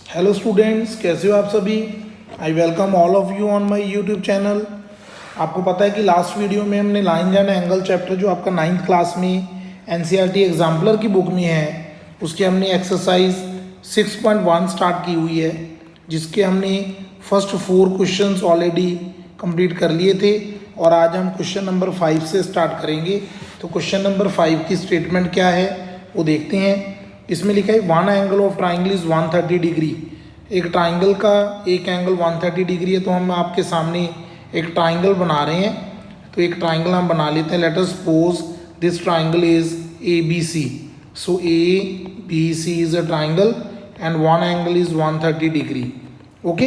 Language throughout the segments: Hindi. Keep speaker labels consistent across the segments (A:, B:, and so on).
A: हेलो स्टूडेंट्स, कैसे हो आप सभी। I welcome all of you on my YouTube channel. आपको पता है कि लास्ट वीडियो में हमने लाइन एंड एंगल चैप्टर जो आपका 9th क्लास में एनसीईआरटी एग्जाम्पलर की बुक में है उसके हमने एक्सरसाइज 6.1 स्टार्ट की हुई है, जिसके हमने फर्स्ट 4 क्वेश्चंस ऑलरेडी कंप्लीट कर लिए थे और आज हम क्वेश्चन नंबर 5 से स्टार्ट करेंगे। तो क्वेश्चन नंबर 5 की स्टेटमेंट क्या है वो देखते हैं। इसमें लिखा है one angle of triangle is 130 degree. एक ट्राइंगल का एक एंगल 130 डिग्री है, तो हम आपके सामने एक ट्राइंगल बना रहे हैं। तो एक ट्राइंगल हम बना लेते हैं। Let us suppose this triangle is A B C. So A B C is a triangle and one angle is 130 degree. Okay,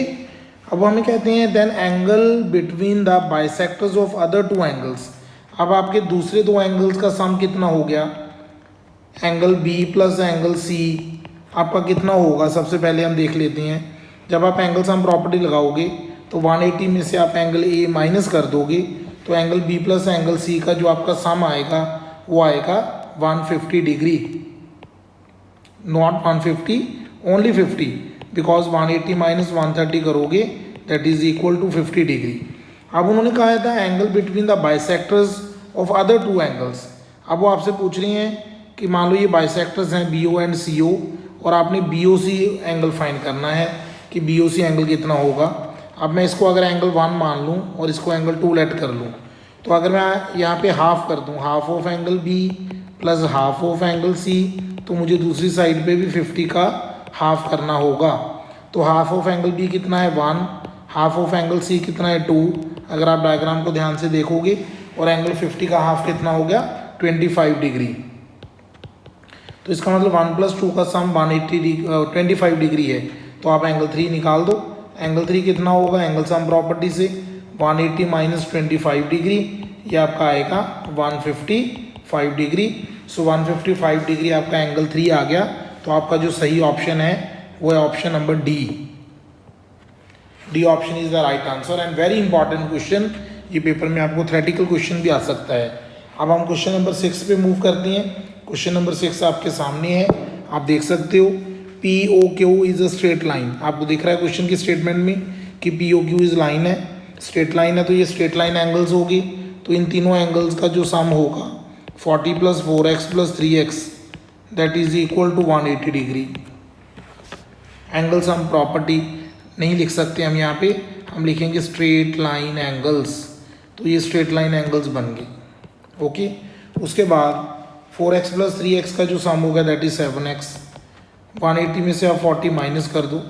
A: अब हमें कहते हैं then angle between the bisectors of other two angles. अब आपके दूसरे दो एंगल्स का सम कितना हो गया। Angle B plus angle C आपका कितना होगा, सबसे पहले हम देख लेते हैं। जब आप एंगल सम प्रॉपर्टी लगाओगे तो 180 में से आप एंगल ए माइनस कर दोगे, तो angle B plus angle C का जो आपका सम आएगा वो आएगा 150 degree. Not 150, only 50, because 180 minus 130 करोगे that is equal to 50 degree. अब उन्होंने कहा था angle between the bisectors of other two angles. अब वो आपसे पूछ रही हैं कि मान लो ये बाइसेक्टर्स हैं B O and C O, और आपने B O C angle find करना है कि बी ओ सी एंगल कितना होगा। अब मैं इसको अगर एंगल 1 मान लूँ और इसको एंगल 2 लेट कर लूँ, तो अगर मैं यहाँ पे हाफ कर दूँ, half of angle B plus half of angle C, तो मुझे दूसरी साइड पे भी 50 का हाफ करना होगा। तो हाफ ऑफ एंगल बी कितना है 1, हाफ ऑफ एंगल सी कितना है 2। अगर आप डायग्राम को ध्यान से देखोगे, और एंगल 50 का हाफ कितना हो गया 25 डिग्री। तो इसका मतलब 1 + 2 का सम 25 डिग्री है। तो आप एंगल 3 निकाल दो। एंगल 3 कितना होगा एंगल सम प्रॉपर्टी से 180 माइनस 25 डिग्री, ये आपका आएगा 155 डिग्री। सो 155 डिग्री आपका एंगल 3 आ गया। तो आपका जो सही ऑप्शन है वो है option number D. D option is the right answer and very important question. ये पेपर में आपको थ्योरेटिकल क्वेश्चन भी आ सकता है। अब हम क्वेश्चन नंबर 6 पे मूव करते हैं। क्वेश्चन नंबर 6 आपके सामने है, आप देख सकते हो। P O Q is a straight line. आपको दिख रहा है क्वेश्चन की स्टेटमेंट में कि P O Q is line है, स्ट्रेट लाइन है। तो ये स्ट्रेट लाइन एंगल्स होगी। तो इन तीनों एंगल्स का जो सम होगा 40 + 4x + 3x that is equal to 180 degree. Angle sum property नहीं लिख सकते हम यहाँ पे, हम लिखेंगे स्ट्रेट लाइन एंगल्स। तो ये स्ट्रेट लाइन एंगल्स बन गए। ओके, उसके बाद 4x + 3x का जो सम होगा दैट इज 7x। 180 में से आप 40 माइनस कर दो।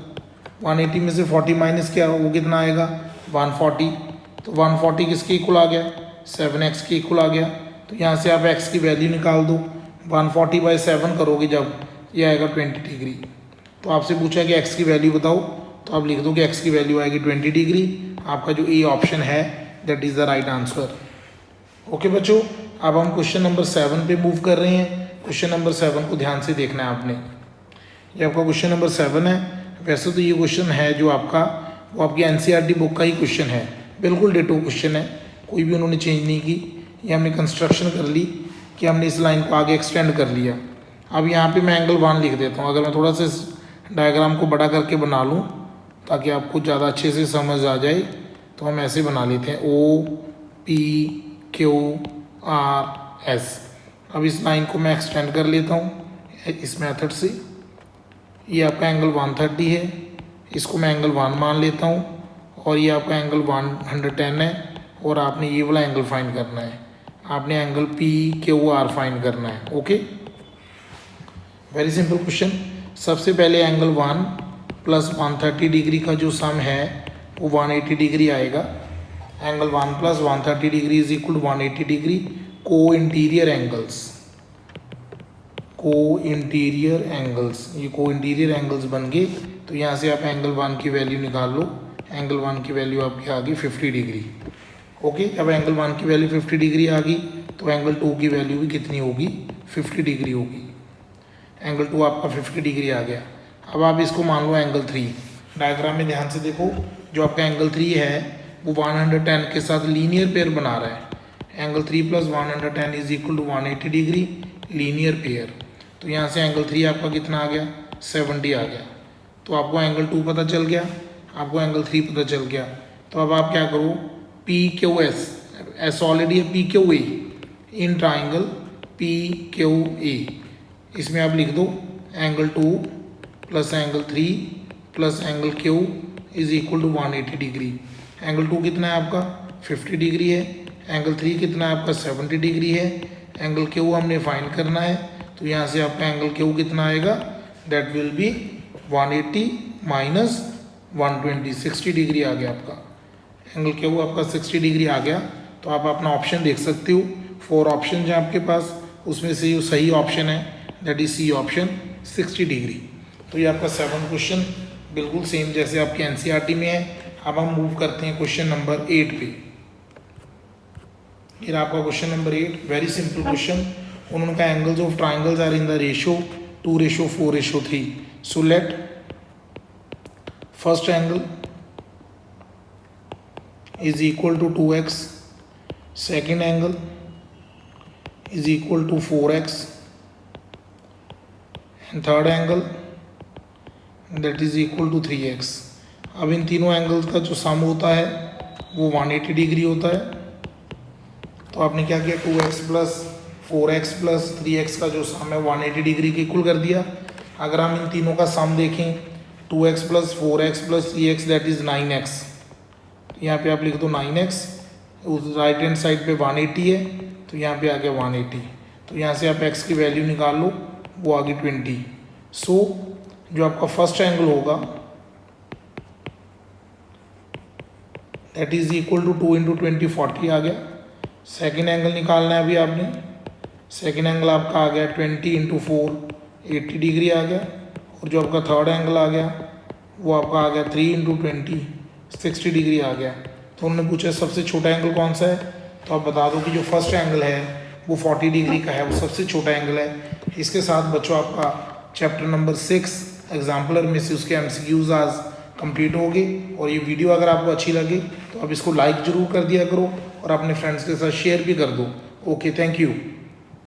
A: 180 में से 40 माइनस किया वो कितना आएगा 140। तो 140 किसके इक्वल आ गया 7x के इक्वल आ गया। तो यहाँ से आप x की वैल्यू निकाल दो। 140/7 करोगे जब, ये आएगा 20 डिग्री। तो आपसे पूछा कि x की वैल्यू बताओ, तो आप लिख दो कि x की वैल्यू आएगी 20 डिग्री। आपका जो ए ऑप्शन है that is the right answer. Okay बच्चों, अब हम क्वेश्चन नंबर 7 पे मूव कर रहे हैं। क्वेश्चन नंबर 7 को ध्यान से देखना है आपने। ये आपका क्वेश्चन नंबर 7 है। वैसे तो ये क्वेश्चन है जो आपका वो आपकी एनसीईआरटी बुक का ही क्वेश्चन है, बिल्कुल डिटो क्वेश्चन है, कोई भी उन्होंने चेंज नहीं की। ये हमने कंस्ट्रक्शन कर ली कि हमने इस लाइन को आगे एक्सटेंड कर लिया। अब यहाँ पे मैं एंगल 1 लिख देता हूँ। अगर मैं थोड़ा सा डायग्राम को बड़ा करके बना लूँ ताकि आपको ज़्यादा अच्छे से समझ आ जाए, तो हम ऐसे बना लेते हैं O P Q R S। अब इस लाइन को मैं एक्सटेंड कर लेता हूँ इस मेथड से। ये आपका एंगल 130 है, इसको मैं एंगल 1 मान लेता हूँ, और ये आपका एंगल 110 है। और आपने ये वाला एंगल फाइंड करना है, आपने angle P Q R find करना है। Okay, very simple question. सबसे पहले एंगल 1 + 130 डिग्री का जो सम है वो 180 डिग्री आएगा। Angle 1 + 130 degree is equal to 180 degree. Co interior angles, ये को इंटीरियर एंगल्स बन गए। तो यहाँ से आप एंगल 1 की वैल्यू निकाल लो। एंगल 1 की वैल्यू आपकी आ गई 50 डिग्री। ओके, अब एंगल 1 की वैल्यू 50 डिग्री आ गई, तो एंगल 2 की वैल्यू भी कितनी होगी 50 डिग्री होगी। एंगल 2 आपका 50 डिग्री आ गया। अब आप इसको मान लो एंगल 3। डायग्राम में ध्यान से देखो, जो आपका एंगल 3 है वो 110 के साथ लीनियर पेयर बना रहा है। Angle 3 + 110 is equal to 180 degree, linear pair. तो यहाँ से एंगल 3 आपका कितना आ गया 70 आ गया। तो आपको एंगल 2 पता चल गया, आपको एंगल 3 पता चल गया। तो अब आप क्या करो, P Q S, S already है, P Q A, in triangle P Q A, इसमें आप लिख दो angle 2 plus angle 3 plus angle Q is equal to 180 degree. Angle 2 कितना है आपका 50 डिग्री है, एंगल 3 कितना है आपका 70 डिग्री है, एंगल क्यू हमने फाइंड करना है। तो यहाँ से आपका एंगल क्यू कितना आएगा, that will be 180 minus 120, 60 degree आ गया आपका एंगल क्यू, आपका 60 डिग्री आ गया। तो आप अपना ऑप्शन देख सकते हो, 4 ऑप्शन है आपके पास, उसमें से जो सही ऑप्शन है that is C option 60 degree. तो ये आपका 7 क्वेश्चन बिल्कुल सेम जैसे आपके एनसीईआरटी में है। अब हम मूव करते हैं क्वेश्चन नंबर 8 पे। ये आपका question number 8, very simple question. उन्होंने कहा angles of triangles are in the ratio 2:4:3। So let first angle is equal to 2x, second angle is equal to 4x, and third angle that is equal to 3x। अब इन तीनों एंगल्स का जो सम होता है वो 180 डिग्री होता है। तो आपने क्या किया, 2x plus 4x plus 3x का जो सम है 180 डिग्री के इक्वल कर दिया। अगर हम इन तीनों का सम देखें, 2x plus 4x plus 3x that is 9x, यहाँ पे आप लिख दो 9x, उस राइट हैंड साइड पे 180 है तो यहाँ पे आ गया 180। तो यहाँ से आप x की वैल्यू निकाल लो, वो आ गई 20। सो जो आपका फर्स्ट एंगल होगा दैट इज इक्वल टू 2 × 20 40 आ गया। सेकेंड एंगल निकालना है अभी आपने, सेकेंड एंगल आपका आ गया 20 × 4 80 डिग्री आ गया। और जो आपका थर्ड एंगल आ गया वो आपका आ गया 3 × 20 60 डिग्री आ गया। तो उन्होंने पूछा सबसे छोटा एंगल कौन सा है, तो आप बता दो कि जो फर्स्ट एंगल है वो 40 डिग्री का है, वो सबसे छोटा एंगल है। इसके साथ बच्चों आपका चैप्टर नंबर 6 एग्जाम्पलर में से उसके MCQs आज कंप्लीट हो गए। और ये वीडियो अगर आपको अच्छी लगे तो आप इसको लाइक ज़रूर कर दिया करो और अपने फ्रेंड्स के साथ शेयर भी कर दो। Okay, thank you.